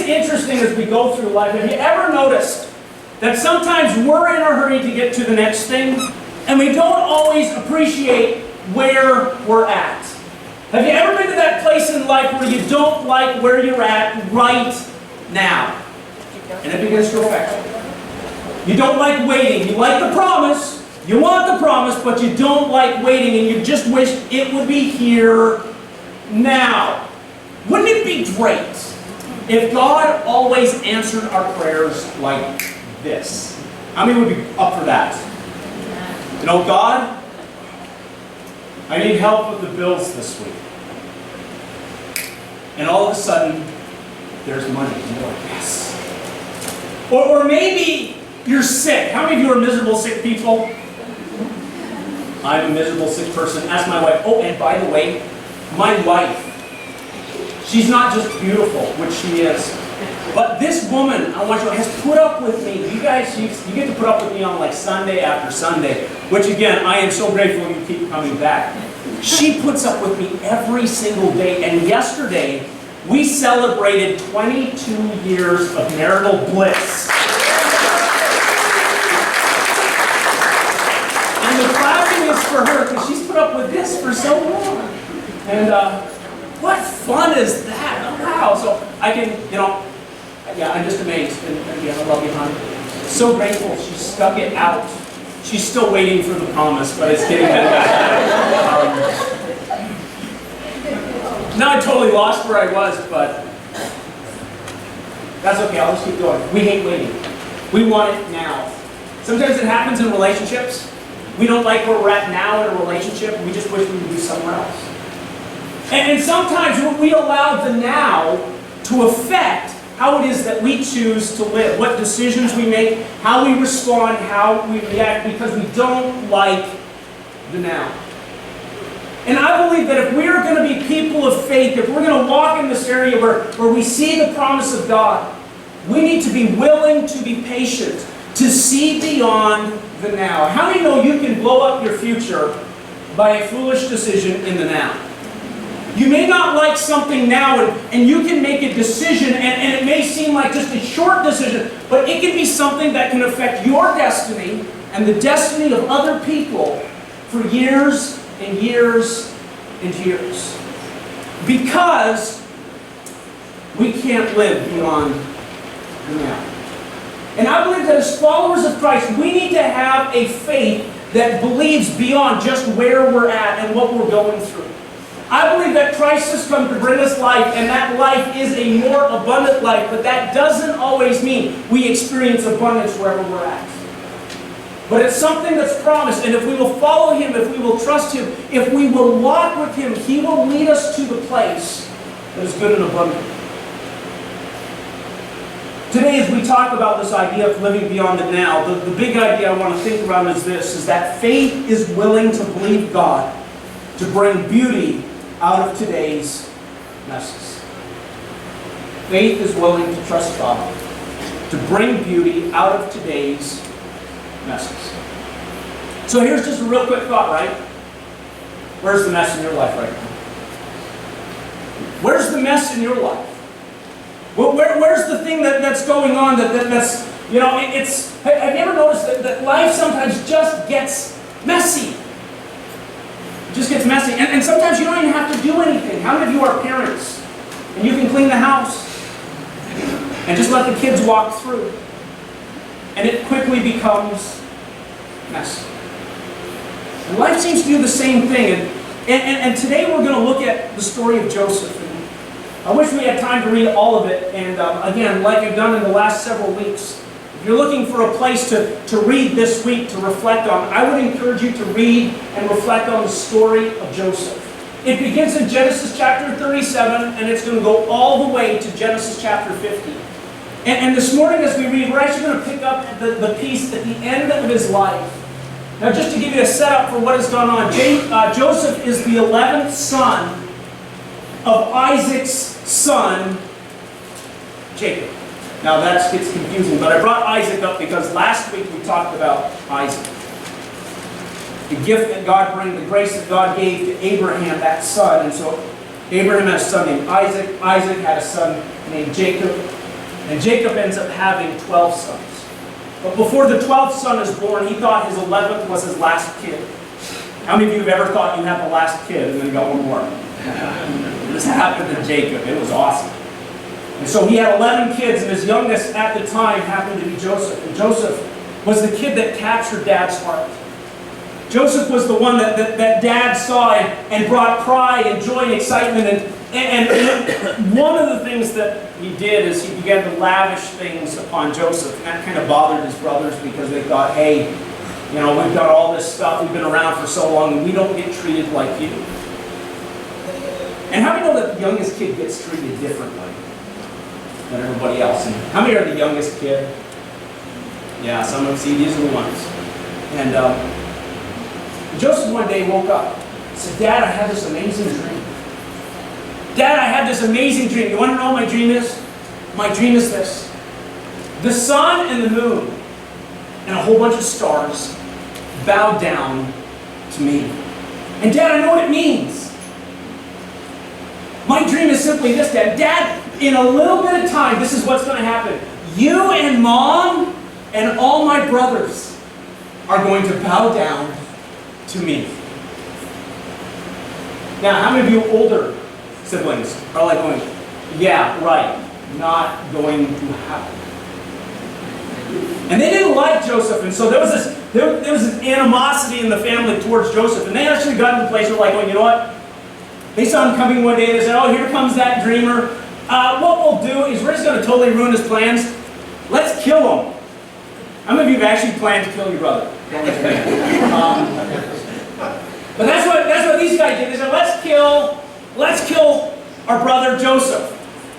it's interesting as we go through life. Have you ever noticed that sometimes we're in a hurry to get to the next thing, and we don't always appreciate where we're at? Have you ever been to that place in life where you don't like where you're at right now? And it begins to affect you. You don't like waiting. You like the promise. You want the promise, but you don't like waiting, and you just wish it would be here now. Wouldn't it be great if God always answered our prayers like this? How many would be up for that? You know, God, I need help with the bills this week. And all of a sudden, there's money. And you're like, yes. Or maybe you're sick. How many of you are miserable sick people? I'm a miserable sick person. Ask my wife. Oh, and by the way, my wife, she's not just beautiful, which she is, but this woman, I want you to, has put up with me. You guys, you get to put up with me on like Sunday after Sunday, which again, I am so grateful you keep coming back. She puts up with me every single day, and yesterday, we celebrated 22 years of marital bliss. And the clapping is for her, because she's put up with this for so long. And what fun is that? Wow. So I can, you know, yeah, I'm just amazed. And again, I love you, honey. So grateful she stuck it out. She's still waiting for the promise, but it's getting better. Now I totally lost where I was, but that's okay. I'll just keep going. We hate waiting. We want it now. Sometimes it happens in relationships. We don't like where we're at now in a relationship. We just wish we would be somewhere else. And sometimes we allow the now to affect how it is that we choose to live, what decisions we make, how we respond, how we react, because we don't like the now. And I believe that if we're going to be people of faith, if we're going to walk in this area where we see the promise of God, we need to be willing to be patient, to see beyond the now. How many know you can blow up your future by a foolish decision in the now? You may not like something now, and you can make a decision, and it may seem like just a short decision, but it can be something that can affect your destiny and the destiny of other people for years and years and years. Because we can't live beyond the now. And I believe that as followers of Christ, we need to have a faith that believes beyond just where we're at and what we're going through. I believe that Christ has come to bring us life, and that life is a more abundant life, but that doesn't always mean we experience abundance wherever we're at. But it's something that's promised, and if we will follow Him, if we will trust Him, if we will walk with Him, He will lead us to the place that is good and abundant. Today, as we talk about this idea of living beyond the now, the big idea I want to think around is this, is that faith is willing to believe God to bring beauty out of today's messes. Faith is willing to trust God to bring beauty out of today's messes. So here's just a real quick thought, right? Where's the mess in your life right now? Where's the mess in your life? Where's the thing that's going on that's, you know, it's, have you ever noticed that life sometimes just gets messy? It just gets messy. And sometimes you don't even have to do anything. How many of you are parents? And you can clean the house and just let the kids walk through. And it quickly becomes messy. And life seems to do the same thing. And today we're going to look at the story of Joseph. I wish we had time to read all of it, and again, like I've done in the last several weeks, if you're looking for a place to read this week, to reflect on, I would encourage you to read and reflect on the story of Joseph. It begins in Genesis chapter 37, and it's going to go all the way to Genesis chapter 50. And this morning as we read, we're actually going to pick up the piece at the end of his life. Now just to give you a setup for what has gone on, Joseph is the 11th son of Isaac's son, Jacob. Now that gets confusing, but I brought Isaac up because last week we talked about Isaac. The gift that God brought, the grace that God gave to Abraham, that son. And so Abraham had a son named Isaac. Isaac had a son named Jacob. And Jacob ends up having 12 sons. But before the 12th son is born, he thought his 11th was his last kid. How many of you have ever thought you had the last kid and then got one more? This happened to Jacob. It was awesome. And so he had 11 kids, and his youngest at the time happened to be Joseph. And Joseph was the kid that captured Dad's heart. Joseph was the one that Dad saw and brought pride and joy and excitement. And one of the things that he did is he began to lavish things upon Joseph. And that kind of bothered his brothers because they thought, hey, you know, we've got all this stuff, we've been around for so long, and we don't get treated like you. And how many know that the youngest kid gets treated differently than everybody else? And how many are the youngest kid? Yeah, some of see, these are the ones. And Joseph one day woke up and said, Dad, I had this amazing dream. Dad, I had this amazing dream. You want to know what my dream is? My dream is this. The sun and the moon and a whole bunch of stars bowed down to me. And Dad, I know what it means. My dream is simply this, Dad. Dad, in a little bit of time, this is what's going to happen. You and Mom and all my brothers are going to bow down to me. Now, how many of you older siblings are like going, yeah, right, not going to happen? And they didn't like Joseph, and so there was this animosity in the family towards Joseph, and they actually got to the place where like going, you know what? They saw him coming one day, and they said, oh, here comes that dreamer. What we'll do is we're just going to totally ruin his plans. Let's kill him. How many of you have actually planned to kill your brother? But that's what these guys did. They said, let's kill our brother Joseph.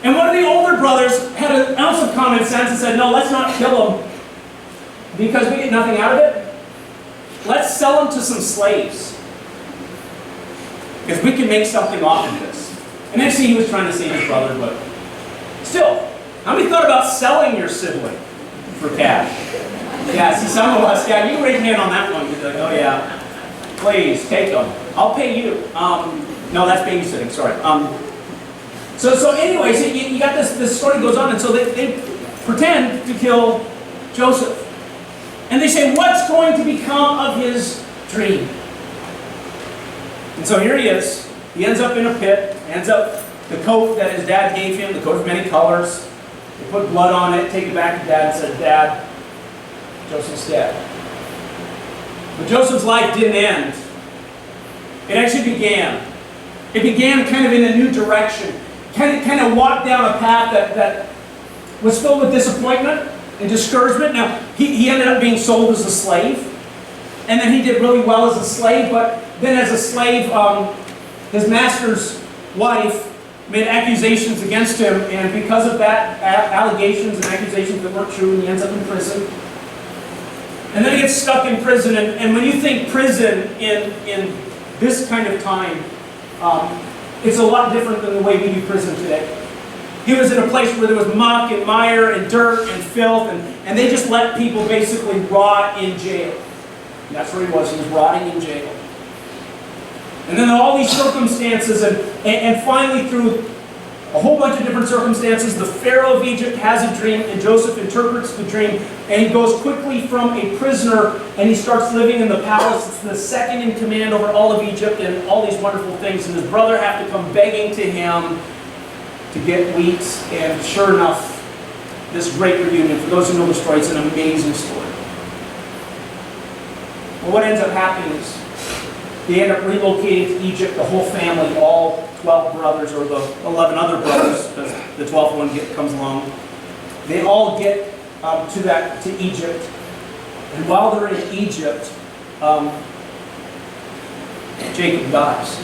And one of the older brothers had an ounce of common sense and said, no, let's not kill him because we get nothing out of it. Let's sell him to some slaves because we can make something off of this. And actually he was trying to save his brother, but still, how many thought about selling your sibling for cash? Yeah, see some of us, yeah, you raise your hand on that one. You're like, oh yeah, please, take them. I'll pay you. No, that's babysitting, sorry. So anyways, you got this story goes on, and so they pretend to kill Joseph. And they say, what's going to become of his dream? And so here he is. He ends up in a pit, ends up the coat that his dad gave him, the coat of many colors. They put blood on it, take it back to Dad, and said, Dad, Joseph's dead. But Joseph's life didn't end. It actually began. It began kind of in a new direction. Kind of walked down a path that was filled with disappointment and discouragement. Now, he ended up being sold as a slave. And then he did really well as a slave. But then as a slave, his master's wife made accusations against him. And because of that, allegations and accusations that weren't true, he ends up in prison. And then he gets stuck in prison. And when you think prison in this kind of time, it's a lot different than the way we do prison today. He was in a place where there was muck and mire and dirt and filth, and they just let people basically rot in jail. And that's where he was rotting in jail. And then all these circumstances, and finally through a whole bunch of different circumstances, the Pharaoh of Egypt has a dream, and Joseph interprets the dream, and he goes quickly from a prisoner, and he starts living in the palace. It's the second in command over all of Egypt, and all these wonderful things. And his brother have to come begging to him to get wheat, and sure enough, this great reunion. For those who know the story, it's an amazing story. Well, what ends up happening is they end up relocating to Egypt, the whole family, all 12 brothers, or the 11 other brothers, because the 12th one comes along. They all get to Egypt. And while they're in Egypt, Jacob dies.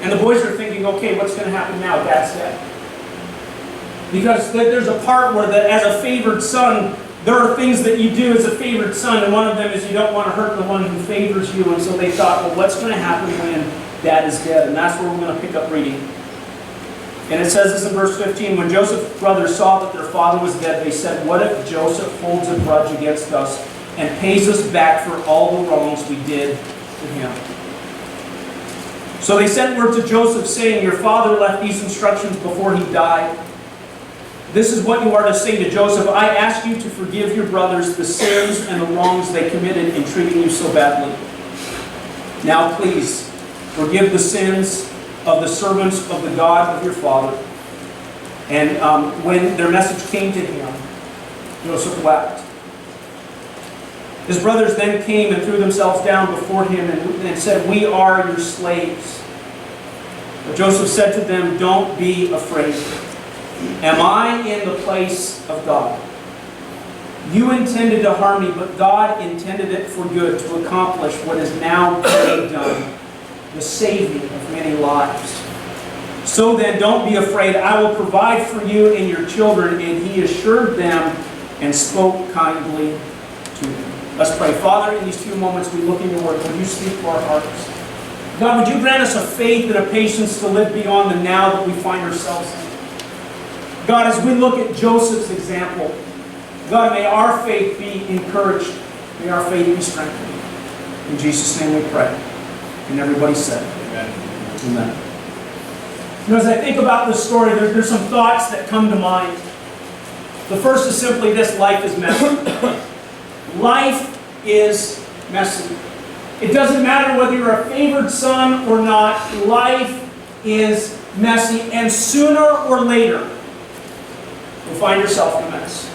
And the boys are thinking, okay, what's going to happen now? Dad's dead. Because there's a part where, as a favored son, there are things that you do as a favored son, and one of them is you don't want to hurt the one who favors you. And so they thought, well, what's going to happen when Dad is dead? And that's where we're going to pick up reading. And it says this in verse 15, when Joseph's brothers saw that their father was dead, they said, what if Joseph holds a grudge against us and pays us back for all the wrongs we did to him? So they sent word to Joseph saying, your father left these instructions before he died. This is what you are to say to Joseph. I ask you to forgive your brothers the sins and the wrongs they committed in treating you so badly. Now please, forgive the sins of the servants of the God of your father. And when their message came to him, Joseph wept. His brothers then came and threw themselves down before him and said, we are your slaves. But Joseph said to them, don't be afraid. Am I in the place of God? You intended to harm me, but God intended it for good, to accomplish what is now being done, the saving of many lives. So then, don't be afraid. I will provide for you and your children. And he assured them and spoke kindly to them. Let's pray. Father, in these few moments we look in your word. Would you speak to our hearts? God, would you grant us a faith and a patience to live beyond the now that we find ourselves in? God, as we look at Joseph's example, God, may our faith be encouraged. May our faith be strengthened. In Jesus' name we pray. And everybody said, Amen. Amen. You know, as I think about this story, there's some thoughts that come to mind. The first is simply this: life is messy. Life is messy. It doesn't matter whether you're a favored son or not, life is messy. And sooner or later, you'll find yourself in a mess.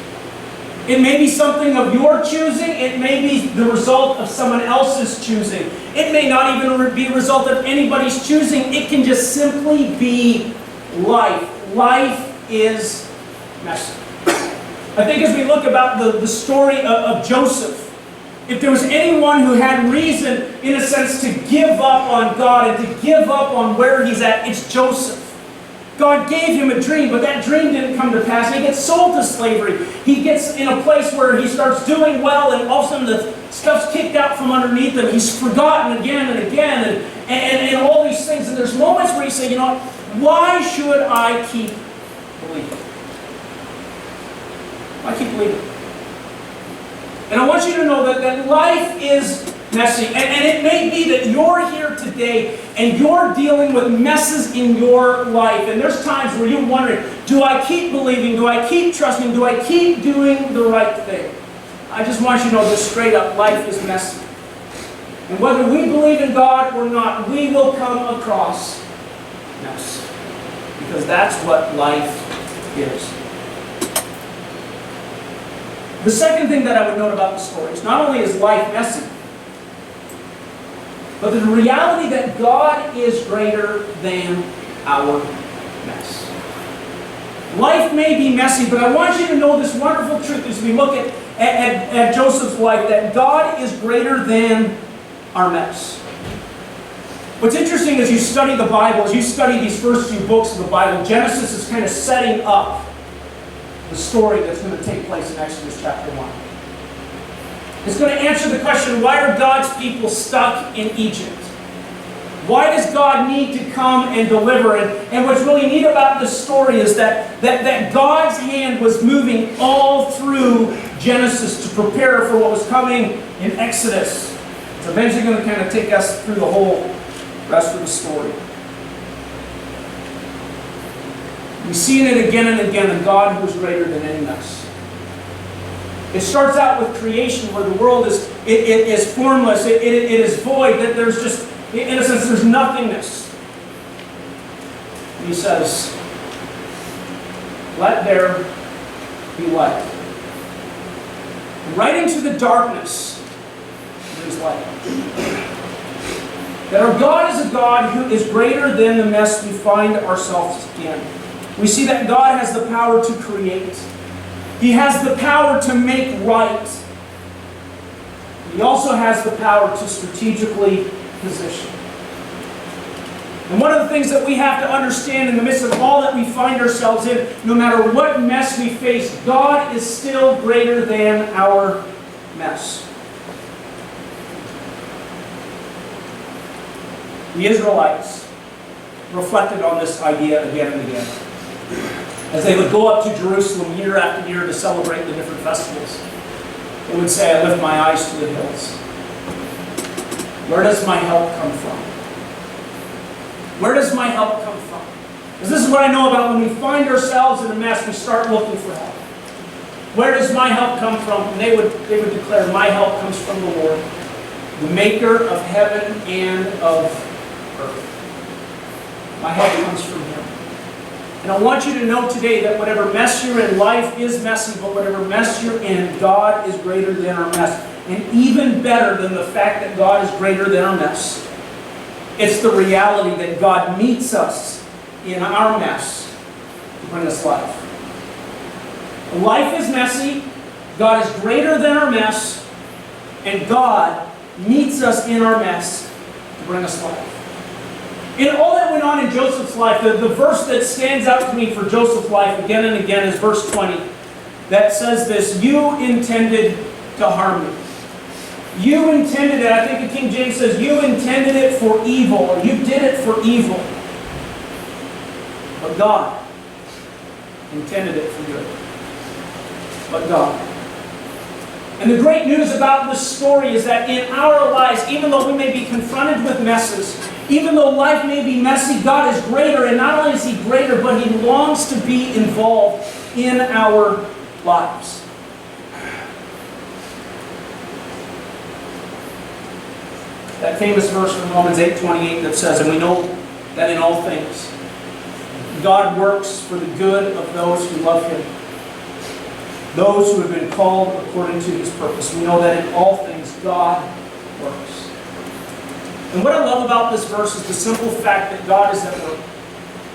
It may be something of your choosing. It may be the result of someone else's choosing. It may not even be a result of anybody's choosing. It can just simply be life. Life is messy. I think as we look about the story of Joseph, if there was anyone who had reason, in a sense, to give up on God and to give up on where he's at, it's Joseph. God gave him a dream, but that dream didn't come to pass. He gets sold to slavery. He gets in a place where he starts doing well, and all of a sudden the stuff's kicked out from underneath him. He's forgotten again and again, and all these things. And there's moments where you say, you know what? Why should I keep believing? Why keep believing? And I want you to know that life is messy. And it may be that you're here today and you're dealing with messes in your life. And there's times where you're wondering, do I keep believing? Do I keep trusting? Do I keep doing the right thing? I just want you to know this straight up: life is messy. And whether we believe in God or not, we will come across mess. Because that's what life is. The second thing that I would note about the story is not only is life messy, but the reality that God is greater than our mess. Life may be messy, but I want you to know this wonderful truth as we look at Joseph's life, that God is greater than our mess. What's interesting as you study the Bible, as you study these first few books of the Bible, Genesis is kind of setting up the story that's going to take place in Exodus chapter 1. It's going to answer the question, why are God's people stuck in Egypt? Why does God need to come and deliver? And what's really neat about this story is that God's hand was moving all through Genesis to prepare for what was coming in Exodus. It's eventually going to kind of take us through the whole rest of the story. We see it again and again, a God who is greater than any mess. It starts out with creation, where the world is formless, it is void, that there's just, in a sense, there's nothingness. And he says, let there be light. And right into the darkness, there's light. That our God is a God who is greater than the mess we find ourselves in. We see that God has the power to create. He has the power to make right. He also has the power to strategically position. And one of the things that we have to understand in the midst of all that we find ourselves in, no matter what mess we face, God is still greater than our mess. The Israelites reflected on this idea again and again. As they would go up to Jerusalem year after year to celebrate the different festivals, they would say, I lift my eyes to the hills. Where does my help come from? Where does my help come from? Because this is what I know about when we find ourselves in a mess, we start looking for help. Where does my help come from? And they would declare, my help comes from the Lord, the maker of heaven and of earth. My help comes from Him. And I want you to know today that whatever mess you're in, life is messy, but whatever mess you're in, God is greater than our mess. And even better than the fact that God is greater than our mess, it's the reality that God meets us in our mess to bring us life. Life is messy, God is greater than our mess, and God meets us in our mess to bring us life. In all that went on in Joseph's life, the verse that stands out to me for Joseph's life again and again is verse 20, that says this, you intended to harm me. You intended it, I think the King James says, you intended it for evil, or you did it for evil. But God intended it for good. But God. And the great news about this story is that in our lives, even though we may be confronted with messes, even though life may be messy, God is greater. And not only is He greater, but He longs to be involved in our lives. That famous verse from Romans 8:28 that says, and we know that in all things, God works for the good of those who love Him, those who have been called according to His purpose. We know that in all things, God works. And what I love about this verse is the simple fact that God is at work.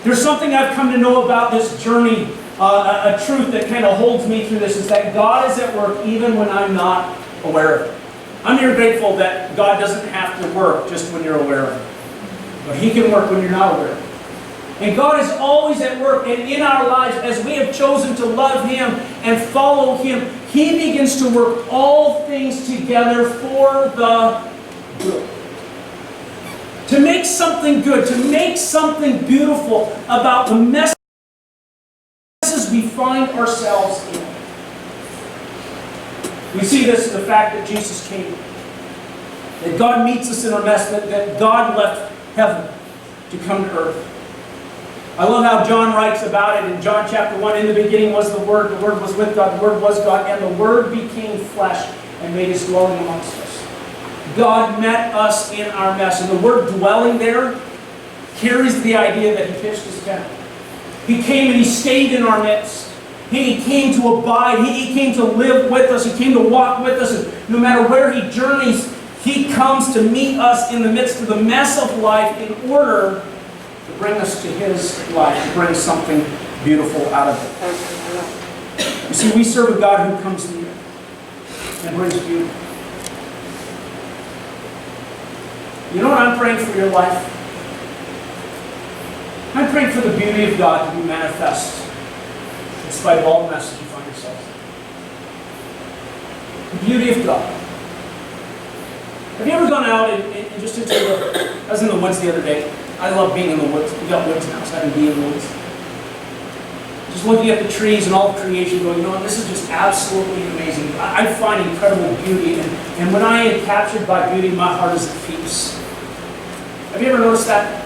There's something I've come to know about this journey, a truth that kind of holds me through this, is that God is at work even when I'm not aware of it. I'm here grateful that God doesn't have to work just when you're aware of it. But He can work when you're not aware of it. And God is always at work, and in our lives, as we have chosen to love Him and follow Him, He begins to work all things together for the good. To make something good, to make something beautiful about the messes we find ourselves in. We see this in the fact that Jesus came. That God meets us in our mess, that God left heaven to come to earth. I love how John writes about it in John chapter 1. In the beginning was the Word was with God, the Word was God, and the Word became flesh and made His dwelling amongst us. God met us in our mess. And the word dwelling there carries the idea that He pitched His tent. He came and He stayed in our midst. He came to abide. He came to live with us. He came to walk with us. And no matter where He journeys, He comes to meet us in the midst of the mess of life in order to bring us to His life, to bring something beautiful out of it. You see, we serve a God who comes near and brings beauty. You know what I'm praying for your life? I'm praying for the beauty of God to be manifest in spite of all the messes you find yourself in. The beauty of God. Have you ever gone out and just into the... I was in the woods the other day. I love being in the woods. We got woods now, so I can be in the woods. Just looking at the trees and all the creation going, you know, this is just absolutely amazing. I find incredible beauty, and when I am captured by beauty, my heart is at peace. Have you ever noticed that?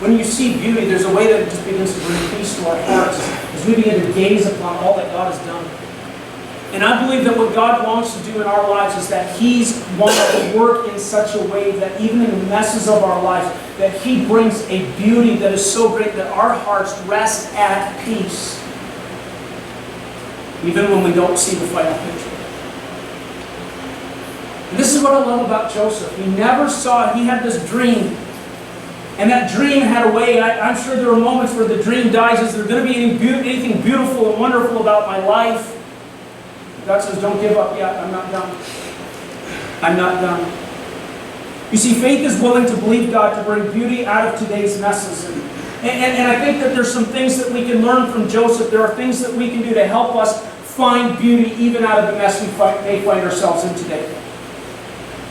When you see beauty, there's a way that it just begins to bring peace to our hearts as we begin to gaze upon all that God has done. And I believe that what God wants to do in our lives is that He's wanting to work in such a way that even in the messes of our lives, that He brings a beauty that is so great that our hearts rest at peace. Even when we don't see the final picture. And this is what I love about Joseph. He never saw it. He had this dream. And that dream had a way, I'm sure there are moments where the dream dies. Is there going to be anything beautiful and wonderful about my life? God says, don't give up yet. I'm not done. I'm not done. You see, faith is willing to believe God to bring beauty out of today's messes. And I think that there's some things that we can learn from Joseph. There are things that we can do to help us find beauty even out of the mess we may find ourselves in today.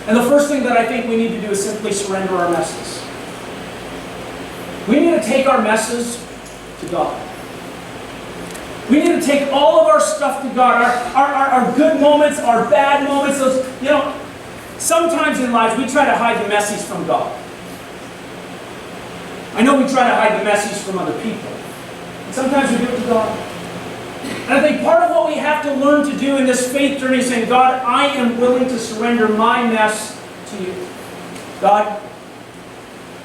And the first thing that I think we need to do is simply surrender our messes. We need to take our messes to God. We need to take all of our stuff to God. Our good moments, our bad moments. Those, you know, sometimes in life we try to hide the messies from God. I know we try to hide the message from other people. And sometimes we do it to God. And I think part of what we have to learn to do in this faith journey is saying, God, I am willing to surrender my mess to you. God,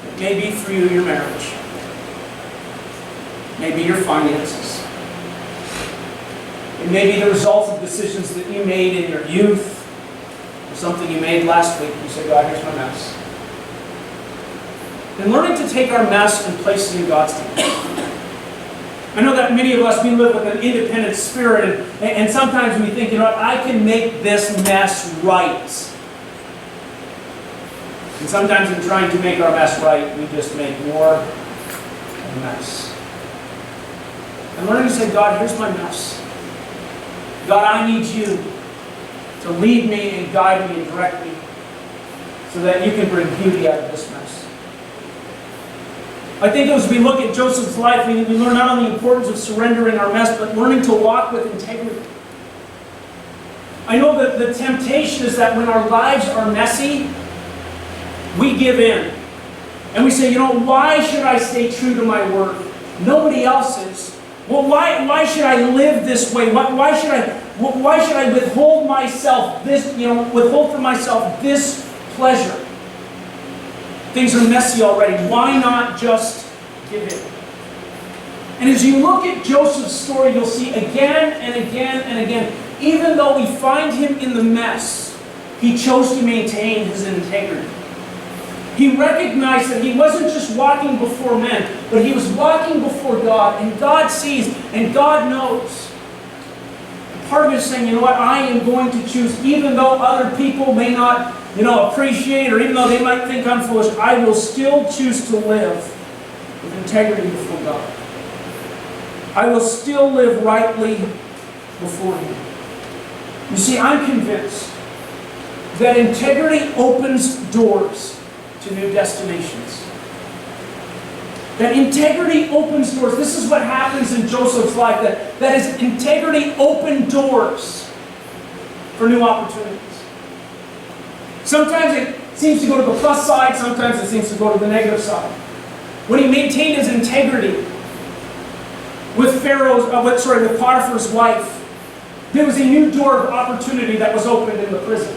it may be through your marriage. It may be your finances. It may be the results of decisions that you made in your youth, or something you made last week. You say, God, here's my mess. And learning to take our mess and place it in God's hands. I know that many of us, we live with an independent spirit, and sometimes we think, you know what, I can make this mess right. And sometimes in trying to make our mess right, we just make more of a mess. And learning to say, God, here's my mess. God, I need you to lead me and guide me and direct me so that you can bring beauty out of this mess. I think as we look at Joseph's life, we learn not only the importance of surrendering our mess, but learning to walk with integrity. I know that the temptation is that when our lives are messy, we give in. And we say, you know, why should I stay true to my word? Nobody else is. Well, why should I live this way? Why should I withhold myself withhold from myself this pleasure? Things are messy already. Why not just give in? And as you look at Joseph's story, you'll see again and again and again, even though we find him in the mess, he chose to maintain his integrity. He recognized that he wasn't just walking before men, but he was walking before God, and God sees and God knows. Part of it is saying, you know what, I am going to choose, even though other people may not appreciate, or even though they might think I'm foolish, I will still choose to live with integrity before God. I will still live rightly before Him. You see, I'm convinced that integrity opens doors to new destinations. That integrity opens doors. This is what happens in Joseph's life. That his integrity opened doors for new opportunities. Sometimes it seems to go to the plus side, sometimes it seems to go to the negative side. When he maintained his integrity with with Potiphar's wife, there was a new door of opportunity that was opened in the prison.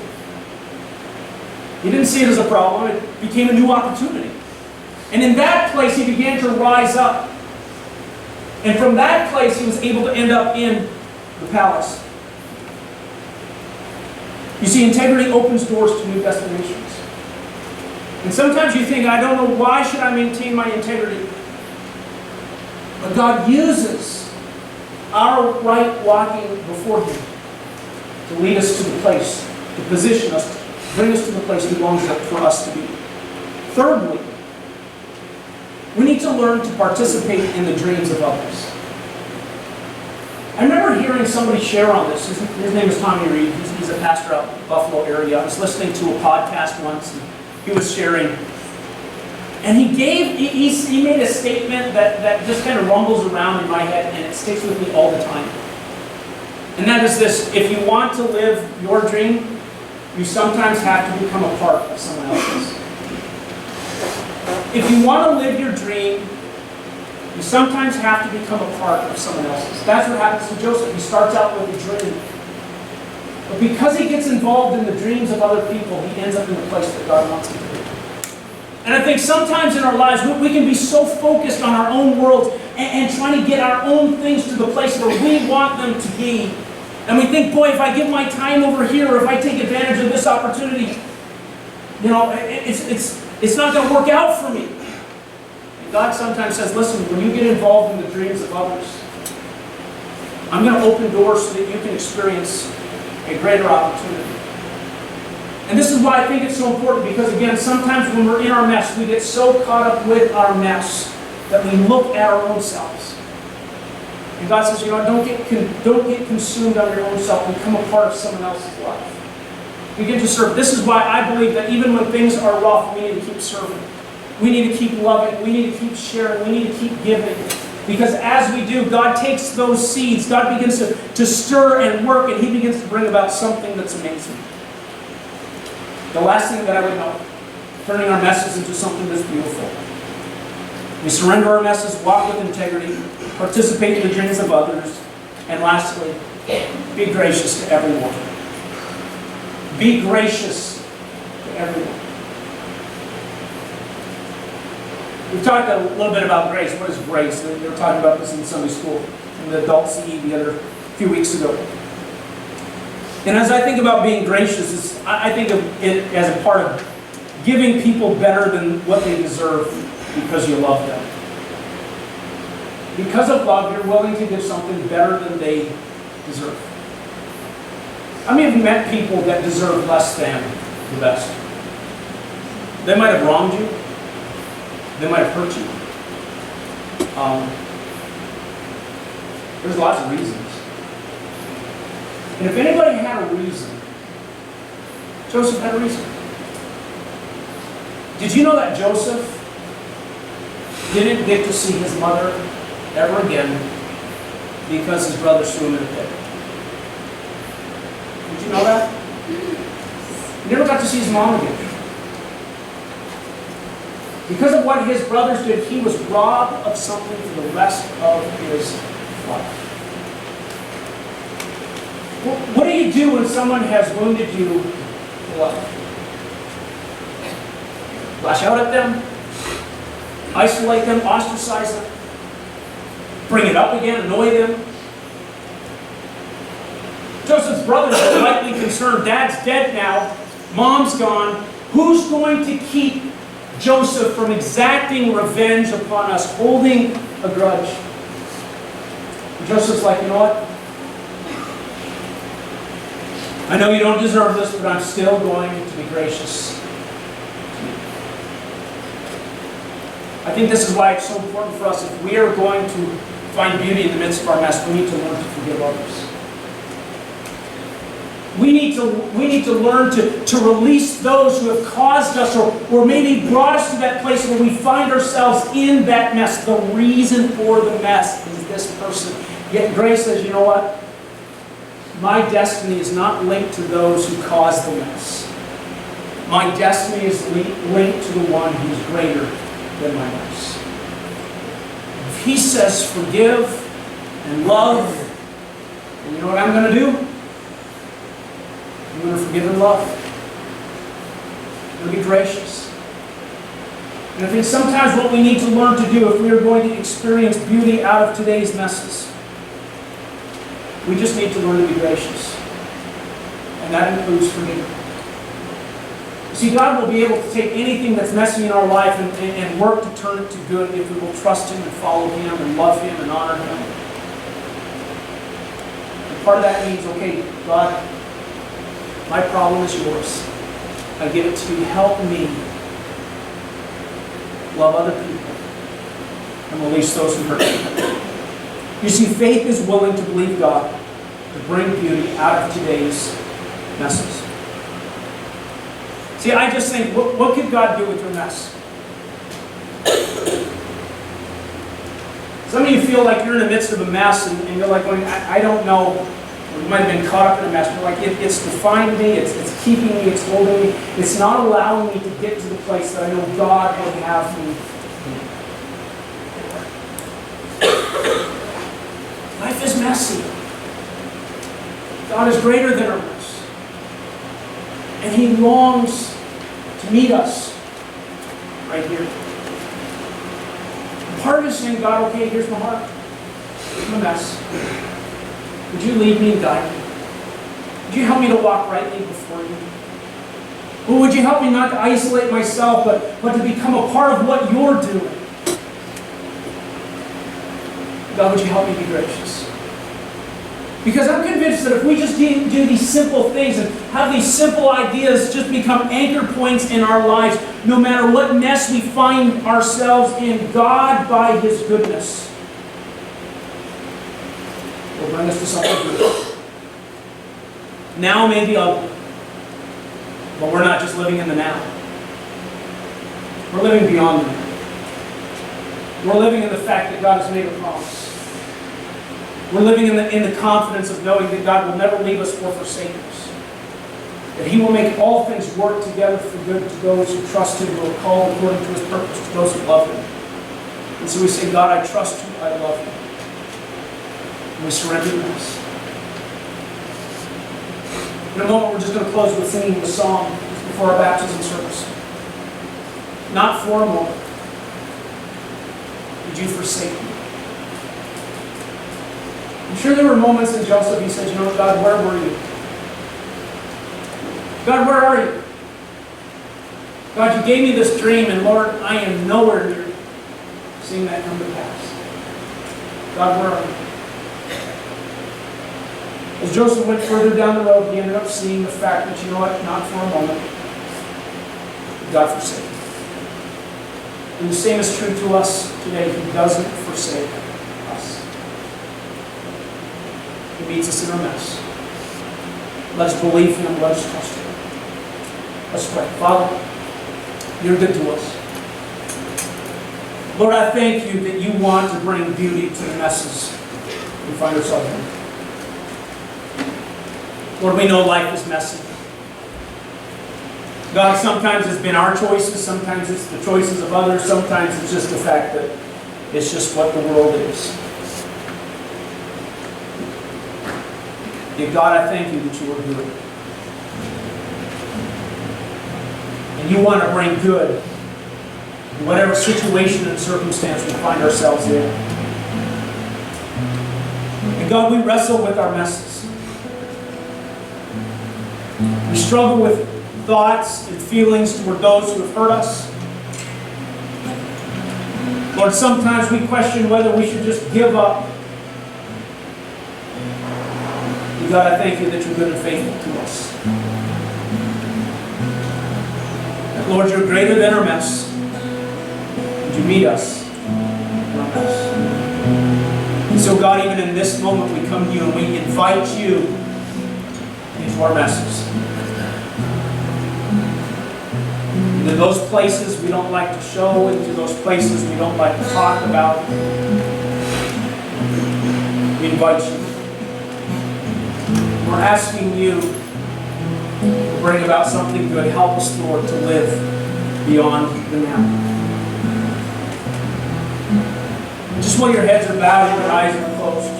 He didn't see it as a problem, it became a new opportunity. And in that place he began to rise up. And from that place he was able to end up in the palace. You see, integrity opens doors to new destinations. And sometimes you think, I don't know, why should I maintain my integrity? But God uses our right walking before Him to lead us to the place, to position us, to bring us to the place He longs for us to be. Thirdly, we need to learn to participate in the dreams of others. I remember hearing somebody share on this. His name is Tommy Reed. He's a pastor out in the Buffalo area. I was listening to a podcast once, and he was sharing. And he made a statement that just kind of rumbles around in my head, and it sticks with me all the time. And that is this: if you want to live your dream, you sometimes have to become a part of someone else's. If you want to live your dream, you sometimes have to become a part of someone else's. That's what happens to Joseph. He starts out with a dream. But because he gets involved in the dreams of other people, he ends up in the place that God wants him to be. And I think sometimes in our lives, we can be so focused on our own worlds and trying to get our own things to the place where we want them to be. And we think, boy, if I give my time over here, or if I take advantage of this opportunity, it's not going to work out for me. God sometimes says, listen, when you get involved in the dreams of others, I'm going to open doors so that you can experience a greater opportunity. And this is why I think it's so important, because again, sometimes when we're in our mess, we get so caught up with our mess that we look at our own selves. And God says, don't get consumed on your own self. Become a part of someone else's life. Begin to serve. This is why I believe that even when things are rough, we need to keep serving. We need to keep loving. We need to keep sharing. We need to keep giving. Because as we do, God takes those seeds. God begins to stir and work, and He begins to bring about something that's amazing. The last thing that I would know, turning our messes into something that's beautiful. We surrender our messes, walk with integrity, participate in the dreams of others, and lastly, be gracious to everyone. Be gracious to everyone. We've talked a little bit about grace. What is grace? They were talking about this in Sunday school, in the adult CE the other few weeks ago. And as I think about being gracious, I think of it as a part of giving people better than what they deserve because you love them. Because of love, you're willing to give something better than they deserve. How many of you met people that deserve less than the best? They might have wronged you. They might have hurt you. There's lots of reasons. And if anybody had a reason, Joseph had a reason. Did you know that Joseph didn't get to see his mother ever again because his brothers threw him in a pit? Did you know that? He never got to see his mom again. Because of what his brothers did, he was robbed of something for the rest of his life. What do you do when someone has wounded you for life? Lash out at them? Isolate them? Ostracize them? Bring it up again? Annoy them? Joseph's brothers are likely concerned. Dad's dead now. Mom's gone. Who's going to keep Joseph from exacting revenge upon us, holding a grudge? And Joseph's like, you know what? I know you don't deserve this, but I'm still going to be gracious to you. I think this is why it's so important for us. If we are going to find beauty in the midst of our mess, we need to learn to forgive others. We need to learn to release those who have caused us or maybe brought us to that place where we find ourselves in that mess. The reason for the mess is this person. Yet grace says, you know what? My destiny is not linked to those who caused the mess. My destiny is linked to the one who is greater than my mess. If he says forgive and love, and you know what I'm going to do? I'm going to forgive and love. I'm going to be gracious. And I think sometimes what we need to learn to do if we are going to experience beauty out of today's messes, we just need to learn to be gracious. And that includes forgiving. See, God will be able to take anything that's messy in our life and work to turn it to good if we will trust Him and follow Him and love Him and honor Him. And part of that means, okay, God, my problem is yours. I give it to you. Help me love other people and release those who hurt me. You see, faith is willing to believe God to bring beauty out of today's messes. See, I just think, what could God do with your mess? Some of you feel like you're in the midst of a mess and you're like going, I don't know. Or you might have been caught up in a mess. You're like, it's defined me, it's keeping me, it's holding me. It's not allowing me to get to the place that I know God would have me. Life is messy. God is greater than our mess. And He longs to meet us right here. Part of it is saying, God, okay, here's my heart. Here's my mess. Would you lead me and guide me? Would you help me to walk rightly before you? Or would you help me not to isolate myself, but to become a part of what you're doing? God, would you help me be gracious? Because I'm convinced that if we just do these simple things and have these simple ideas just become anchor points in our lives, no matter what mess we find ourselves in, God, by His goodness, will bring us to something good. Now may be ugly, but we're not just living in the now. We're living beyond the now. We're living in the fact that God has made a promise. We're living in the confidence of knowing that God will never leave us or forsake us. That He will make all things work together for good to those who trust Him, who are called according to His purpose, to those who love Him. And so we say, God, I trust you, I love you. And we surrender to this. In a moment, we're just going to close with singing the song before our baptism service. Not for a moment did you forsake me. I'm sure there were moments in Joseph he said, you know, God, where were you? God, where are you? God, you gave me this dream, and Lord, I am nowhere near seeing that come to pass. God, where are you? As Joseph went further down the road, he ended up seeing the fact that, you know what, not for a moment, God forsaken him. And the same is true to us today. He doesn't forsake us. He meets us in our mess. Let us believe Him. Let us trust Him. Let's pray. Father, you're good to us. Lord, I thank you that you want to bring beauty to the messes we find ourselves in. Lord, we know life is messy. God, sometimes it's been our choices, sometimes it's the choices of others, sometimes it's just the fact that it's just what the world is. Yet, God, I thank you that you are good. And you want to bring good in whatever situation and circumstance we find ourselves in. And God, we wrestle with our messes. We struggle with thoughts and feelings toward those who have hurt us. Lord, sometimes we question whether we should just give up. And God, I thank you that you're good and faithful to us. And Lord, you're greater than our mess. And you meet us in our mess. And so, God, even in this moment, we come to you and we invite you into our messes. Into those places we don't like to show, into those places we don't like to talk about. We invite you. We're asking you to bring about something good. Help us, Lord, to live beyond the now. Just while your heads are bowed and your eyes are closed,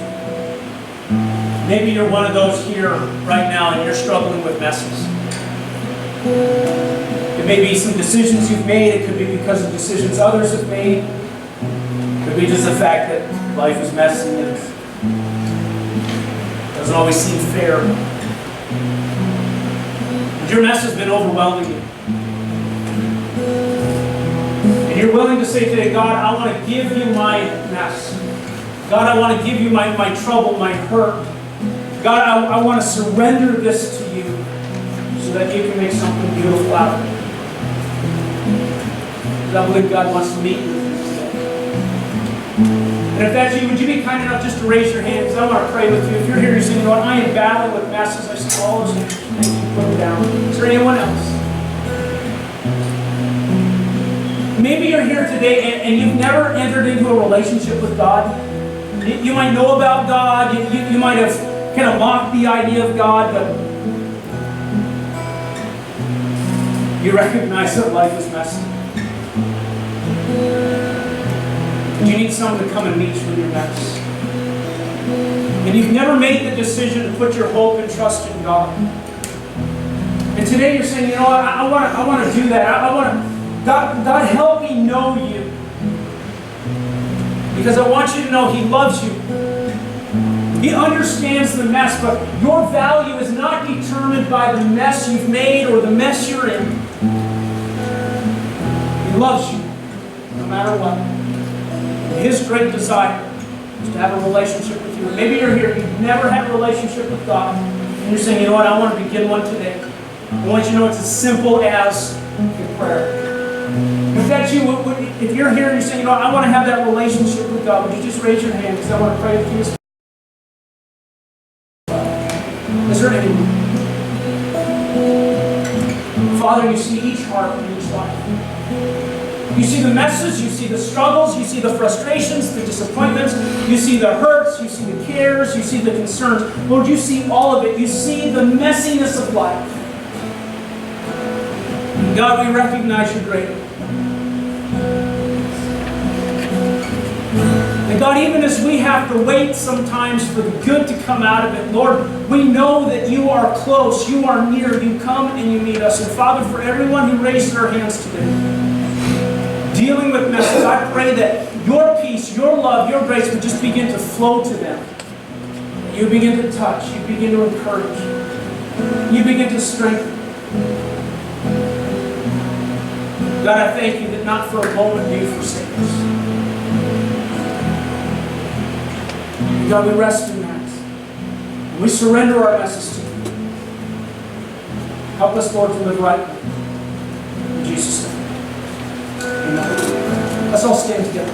maybe you're one of those here right now and you're struggling with messes. It may be some decisions you've made. It could be because of decisions others have made. It could be just the fact that life is messy and it doesn't always seem fair. But your mess has been overwhelming you. And you're willing to say today, God, I want to give you my mess. God, I want to give you my trouble, my hurt. God, I want to surrender this to you so that you can make something beautiful out of it. I believe God wants to meet with you today. And if that's you, would you be kind enough just to raise your hand? Because I want to pray with you. If you're here, you're saying, Lord, I am battling with messes. I see all those hands. Thank you. Put them down. Is there anyone else? Maybe you're here today and you've never entered into a relationship with God. You might know about God. You might have kind of mocked the idea of God, but you recognize that life is messy. You need someone to come and meet you in your mess. And you've never made the decision to put your hope and trust in God. And today you're saying, you know what, I want to do that. God, help me know you. Because I want you to know He loves you. He understands the mess, but your value is not determined by the mess you've made or the mess you're in. He loves you, no matter what. And His great desire is to have a relationship with you. Maybe you're here, you've never had a relationship with God, and you're saying, you know what, I want to begin one today. I want you to know it's as simple as your prayer. If that's you, if you're here and you're saying, you know what, I want to have that relationship with God, would you just raise your hand because I want to pray with you? Is there anyone? Father, you see each heart and each life. You see the messes, you see the struggles, you see the frustrations, the disappointments, you see the hurts, you see the cares, you see the concerns. Lord, you see all of it. You see the messiness of life. God, we recognize you greatly. And God, even as we have to wait sometimes for the good to come out of it, Lord, we know that you are close, you are near, you come and you meet us. And Father, for everyone who raised their hands today, dealing with messes, I pray that your peace, your love, your grace would just begin to flow to them. You begin to touch, you begin to encourage, you begin to strengthen. God, I thank you that not for a moment do you forsake us. God, we rest in that. And we surrender our messes to you. Help us, Lord, to live right. In Jesus' name. Amen. Let's all stand together.